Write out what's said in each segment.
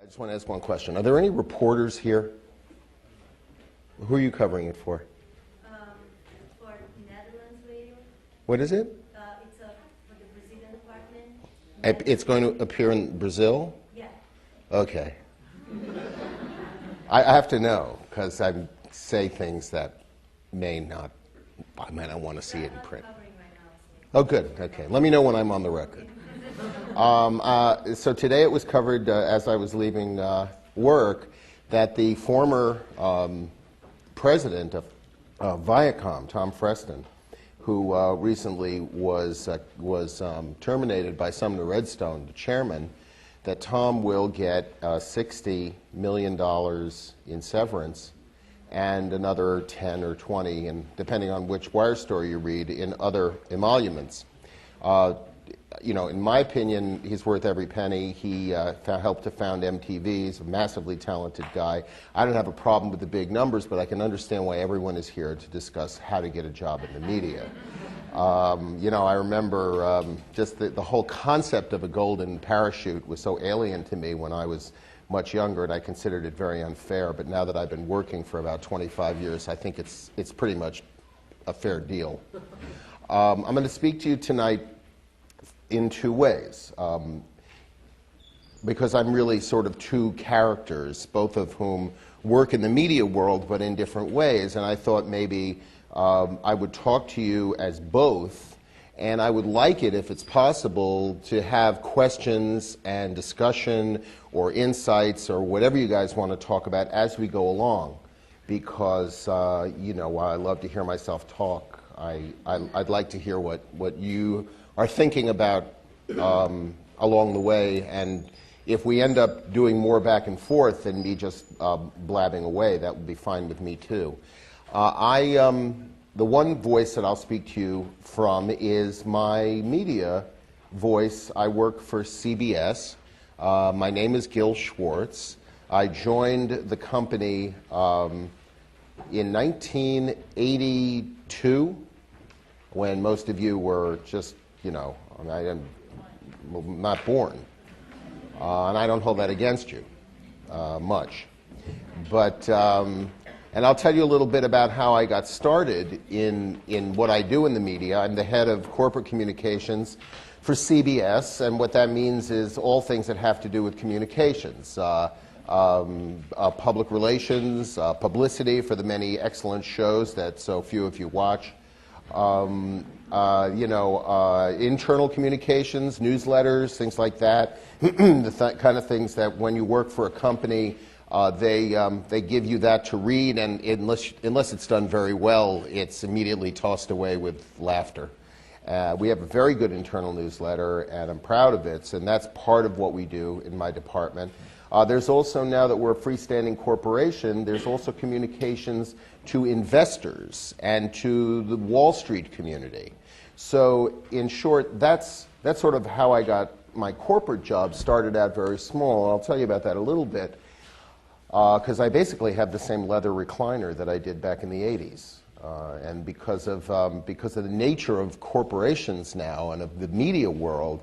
I just want to ask one question. Are there any reporters here? Who are you covering it for? For Netherlands Radio. What is it? It's for the Brazilian department. It's going to appear in Brazil? Yeah. Okay. I have to know, because I say things that I may not want to see it in print. Covering right now, Oh, good. Okay. Let me know when I'm on the record. So today it was covered as I was leaving work that the former president of Viacom, Tom Freston, who recently was terminated by Sumner Redstone, the chairman, that Tom will get $60 million in severance and another 10 or 20, and depending on which wire story you read, in other emoluments. You know, in my opinion, he's worth every penny. He helped to found MTV. He's a massively talented guy. I don't have a problem with the big numbers, but I can understand why everyone is here to discuss how to get a job in the media. You know, I remember just the whole concept of a golden parachute was so alien to me when I was much younger, and I considered it very unfair. But now that I've been working for about 25 years, I think it's pretty much a fair deal. I'm going to speak to you tonight in two ways, because I'm really sort of two characters, both of whom work in the media world, but in different ways, and I thought maybe I would talk to you as both, and I would like it, if it's possible, to have questions and discussion or insights or whatever you guys want to talk about as we go along, because, you know, while I love to hear myself talk, I'd like to hear what you are thinking about along the way, and if we end up doing more back and forth than me just blabbing away, that would be fine with me too. The one voice that I'll speak to you from is my media voice. I work for CBS. My name is Gil Schwartz. I joined the company in 1982, when most of you were just, you know, I'm not born. And I don't hold that against you much. But, and I'll tell you a little bit about how I got started in what I do in the media. I'm the head of corporate communications for CBS, and what that means is all things that have to do with communications. Public relations, publicity for the many excellent shows that so few of you watch. You know, internal communications, newsletters, things like that. The kind of things that when you work for a company, they give you that to read, and unless it's done very well, it's immediately tossed away with laughter. We have a very good internal newsletter, and I'm proud of it, and that's part of what we do in my department. There's also, now that we're a freestanding corporation, there's also communications to investors and to the Wall Street community. So in short, that's sort of how I got my corporate job. Started out very small. I'll tell you about that a little bit, because I basically have the same leather recliner that I did back in the 80s. And because of the nature of corporations now and of the media world,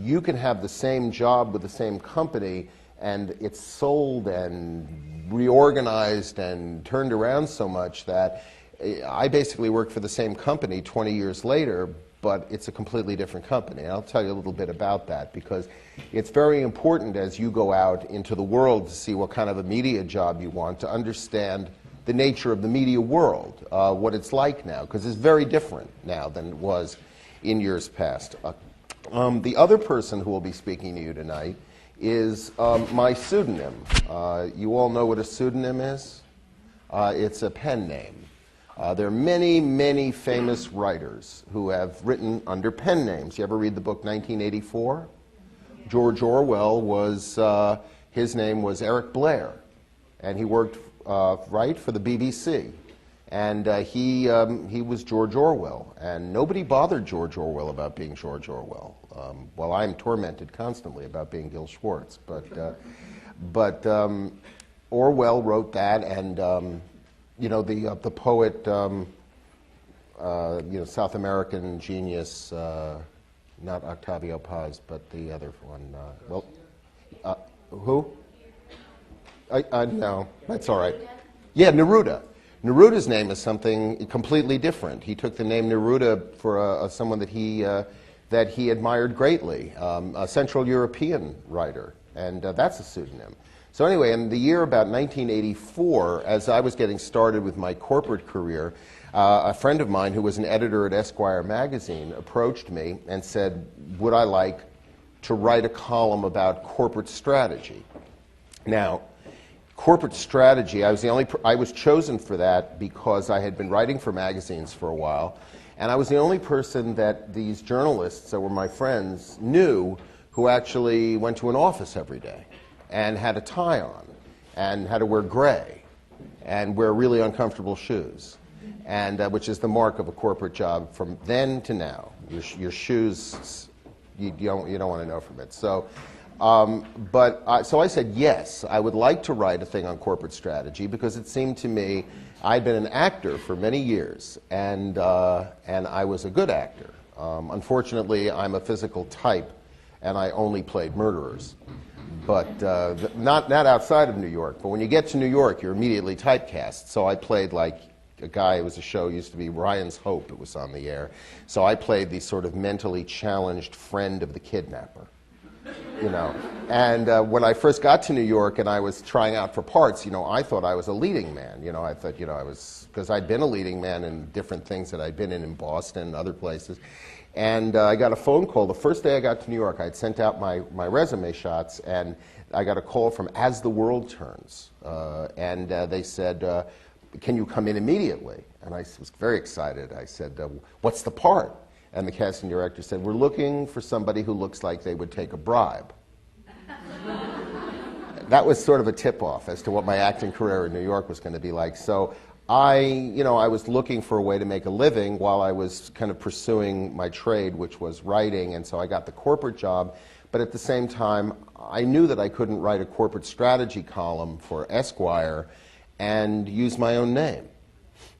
you can have the same job with the same company, and it's sold and reorganized and turned around so much that I basically work for the same company 20 years later, but it's a completely different company. And I'll tell you a little bit about that, because it's very important as you go out into the world to see what kind of a media job you want, to understand the nature of the media world, what it's like now, because it's very different now than it was in years past. The other person who will be speaking to you tonight is my pseudonym. You all know what a pseudonym is? It's a pen name. There are many, many famous writers who have written under pen names. You ever read the book 1984? George Orwell was, his name was Eric Blair, and he worked right for the BBC. And he was George Orwell, and nobody bothered George Orwell about being George Orwell. Well, I'm tormented constantly about being Gil Schwartz, but Orwell wrote that, and you know, the poet, you know, South American genius, not Octavio Paz, but the other one. Well, Who? No, that's all right. Yeah, Neruda. Neruda's name is something completely different. He took the name Neruda for someone that he admired greatly, a Central European writer, and that's a pseudonym. So anyway, in the year about 1984, as I was getting started with my corporate career, a friend of mine who was an editor at Esquire magazine approached me and said, would I like to write a column about corporate strategy? Now, corporate strategy, I was chosen for that because I had been writing for magazines for a while, and I was the only person that these journalists that were my friends knew who actually went to an office every day and had a tie on and had to wear gray and wear really uncomfortable shoes, and which is the mark of a corporate job from then to now. Your shoes, you don't want to know from it. So. So I said, yes, I would like to write a thing on corporate strategy because it seemed to me I'd been an actor for many years, and I was a good actor. Unfortunately, I'm a physical type, and I only played murderers. But not outside of New York. But when you get to New York, you're immediately typecast. So I played like a guy, it was a show, used to be Ryan's Hope, it was on the air. So I played the sort of mentally challenged friend of the kidnapper. You know, and when I first got to New York and I was trying out for parts, I thought I was a leading man. I thought, I was, because I'd been a leading man in different things that I'd been in Boston and other places. And I got a phone call the first day I got to New York. I'd sent out my resume shots, and I got a call from As the World Turns. And they said, can you come in immediately? And I was very excited. I said, what's the part? And the casting director said, we're looking for somebody who looks like they would take a bribe. That was sort of a tip-off as to what my acting career in New York was going to be like. So I was looking for a way to make a living while I was kind of pursuing my trade, which was writing, and so I got the corporate job. But at the same time, I knew that I couldn't write a corporate strategy column for Esquire and use my own name,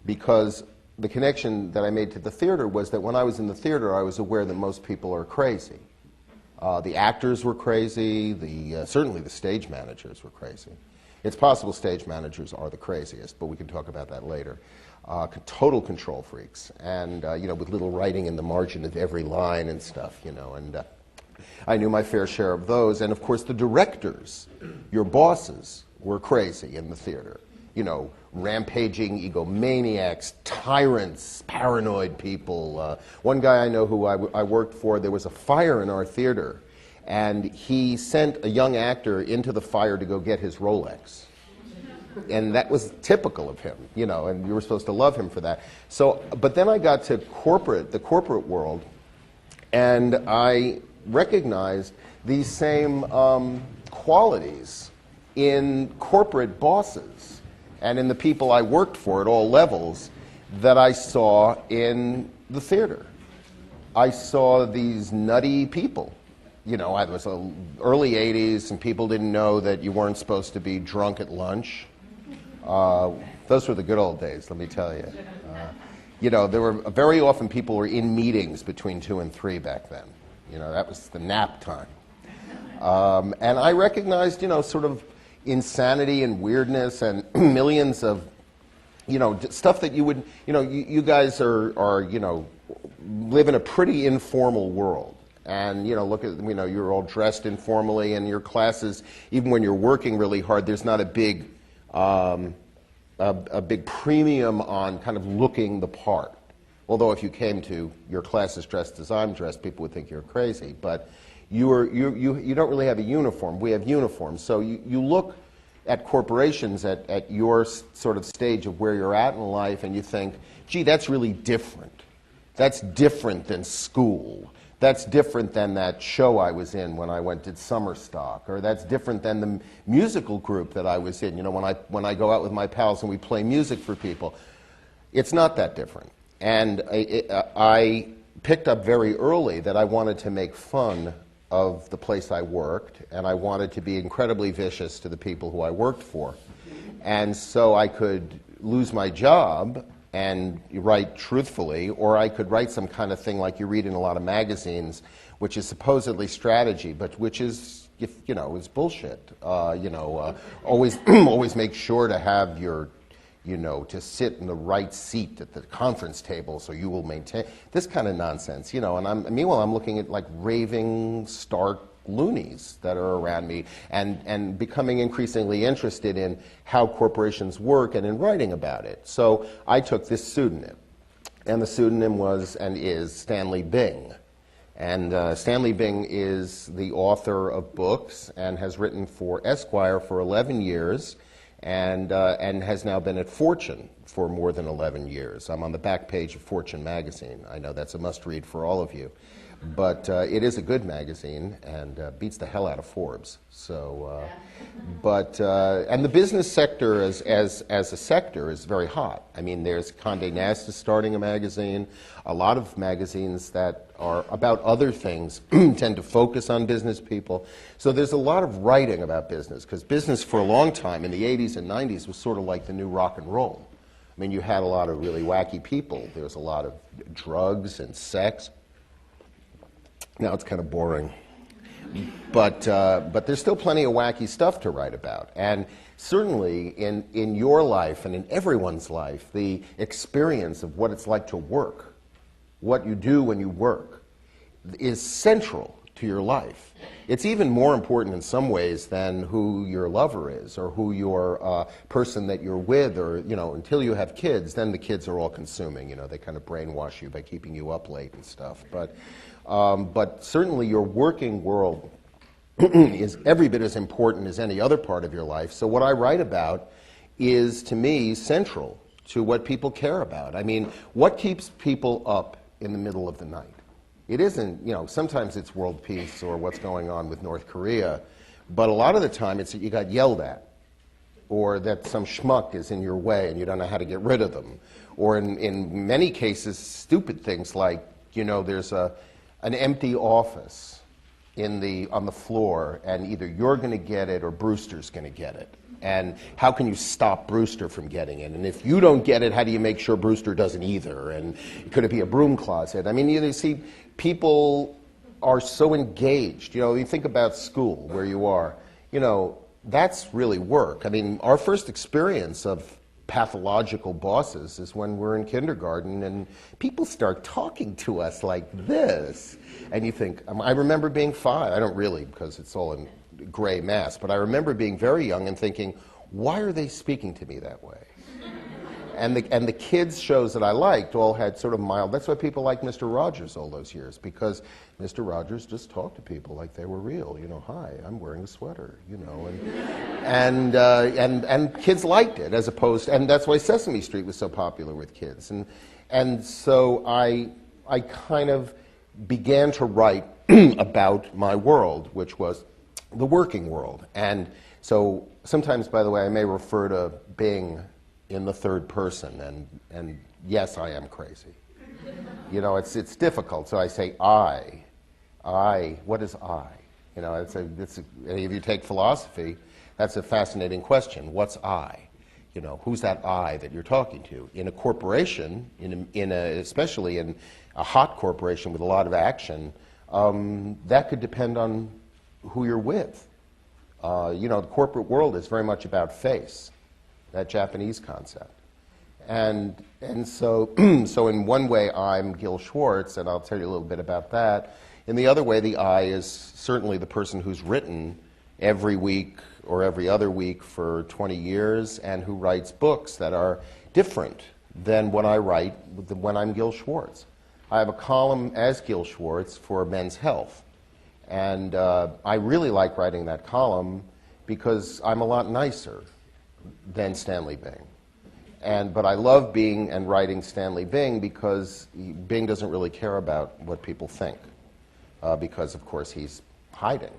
because the connection that I made to the theater was that when I was in the theater, I was aware that most people are crazy. The actors were crazy, certainly the stage managers were crazy. It's possible stage managers are the craziest, but we can talk about that later. Total control freaks, and with little writing in the margin of every line and stuff, and I knew my fair share of those. And of course the directors, your bosses, were crazy in the theater. Rampaging egomaniacs, tyrants, paranoid people. One guy I know who I worked for, there was a fire in our theater, and he sent a young actor into the fire to go get his Rolex. And that was typical of him, and you were supposed to love him for that. So, but then I got to the corporate world, and I recognized these same qualities in corporate bosses and in the people I worked for at all levels that I saw in the theater. I saw these nutty people. It was early 80s, and people didn't know that you weren't supposed to be drunk at lunch. Those were the good old days, let me tell you. There were very often people were in meetings between 2 and 3 back then. That was the nap time. And I recognized, sort of insanity and weirdness and millions of, stuff that you would, you guys are live in a pretty informal world. And, look at, you're all dressed informally, and your classes, even when you're working really hard, there's not a big premium on kind of looking the part. Although if you came to your classes dressed as I'm dressed, people would think you're crazy. But you don't really have a uniform. We have uniforms. So you look at corporations at your sort of stage of where you're at in life, and you think, gee, that's really different. That's different than school. That's different than that show I was in when I went to summer stock, or that's different than the musical group that I was in. When I go out with my pals and we play music for people, it's not that different. And I picked up very early that I wanted to make fun of the place I worked, and I wanted to be incredibly vicious to the people who I worked for. And so I could lose my job and write truthfully, or I could write some kind of thing like you read in a lot of magazines, which is supposedly strategy, but which is it's bullshit. Always, always make sure to have your, to sit in the right seat at the conference table so you will maintain this kind of nonsense. And meanwhile I'm looking at like raving, stark loonies that are around me, and becoming increasingly interested in how corporations work and in writing about it. So I took this pseudonym, and the pseudonym was and is Stanley Bing. And Stanley Bing is the author of books and has written for Esquire for 11 years and has now been at Fortune for more than 11 years. I'm on the back page of Fortune magazine. I know that's a must-read for all of you. But it is a good magazine and beats the hell out of Forbes. So, and the business sector as a sector is very hot. I mean, there's Condé Nast is starting a magazine. A lot of magazines that are about other things tend to focus on business people. So there's a lot of writing about business, because business for a long time in the 80s and 90s was sort of like the new rock and roll. I mean, you had a lot of really wacky people. There was a lot of drugs and sex. Now it's kind of boring, but there's still plenty of wacky stuff to write about. And certainly in your life and in everyone's life, the experience of what it's like to work, what you do when you work, is central to your life. It's even more important in some ways than who your lover is or who your person that you're with, or, until you have kids, then the kids are all consuming. They kind of brainwash you by keeping you up late and stuff. But certainly your working world is every bit as important as any other part of your life. So what I write about is, to me, central to what people care about. I mean, what keeps people up in the middle of the night? It isn't, sometimes it's world peace or what's going on with North Korea, but a lot of the time it's that you got yelled at, or that some schmuck is in your way and you don't know how to get rid of them. Or in many cases, stupid things like, there's an empty office on the floor, and either you're going to get it or Brewster's going to get it. And how can you stop Brewster from getting it? And if you don't get it, how do you make sure Brewster doesn't either? And could it be a broom closet? I mean, you see, people are so engaged. You think about school, where you are. That's really work. I mean, our first experience of pathological bosses is when we're in kindergarten and people start talking to us like this. And you think, I remember being 5. I don't really, because it's all in gray mass, but I remember being very young and thinking, why are they speaking to me that way? And the kids' shows that I liked all had sort of mild, that's why people liked Mr. Rogers all those years, because Mr. Rogers just talked to people like they were real. Hi, I'm wearing a sweater, and kids liked it, as opposed, and that's why Sesame Street was so popular with kids. And so I kind of began to write about my world, which was the working world. And so sometimes, by the way, I may refer to Bing in the third person, and yes, I am crazy. It's difficult, so I say I. What is I? Any of you take philosophy, that's a fascinating question. What's I? Who's that I that you're talking to? In a corporation, especially in a hot corporation with a lot of action, that could depend on who you're with. The corporate world is very much about face, that Japanese concept. And so in one way I'm Gil Schwartz, and I'll tell you a little bit about that. In the other way, the I is certainly the person who's written every week or every other week for 20 years and who writes books that are different than what I write when I'm Gil Schwartz. I have a column as Gil Schwartz for Men's Health. And I really like writing that column because I'm a lot nicer than Stanley Bing. But I love being and writing Stanley Bing because Bing doesn't really care about what people think, because, of course, he's hiding.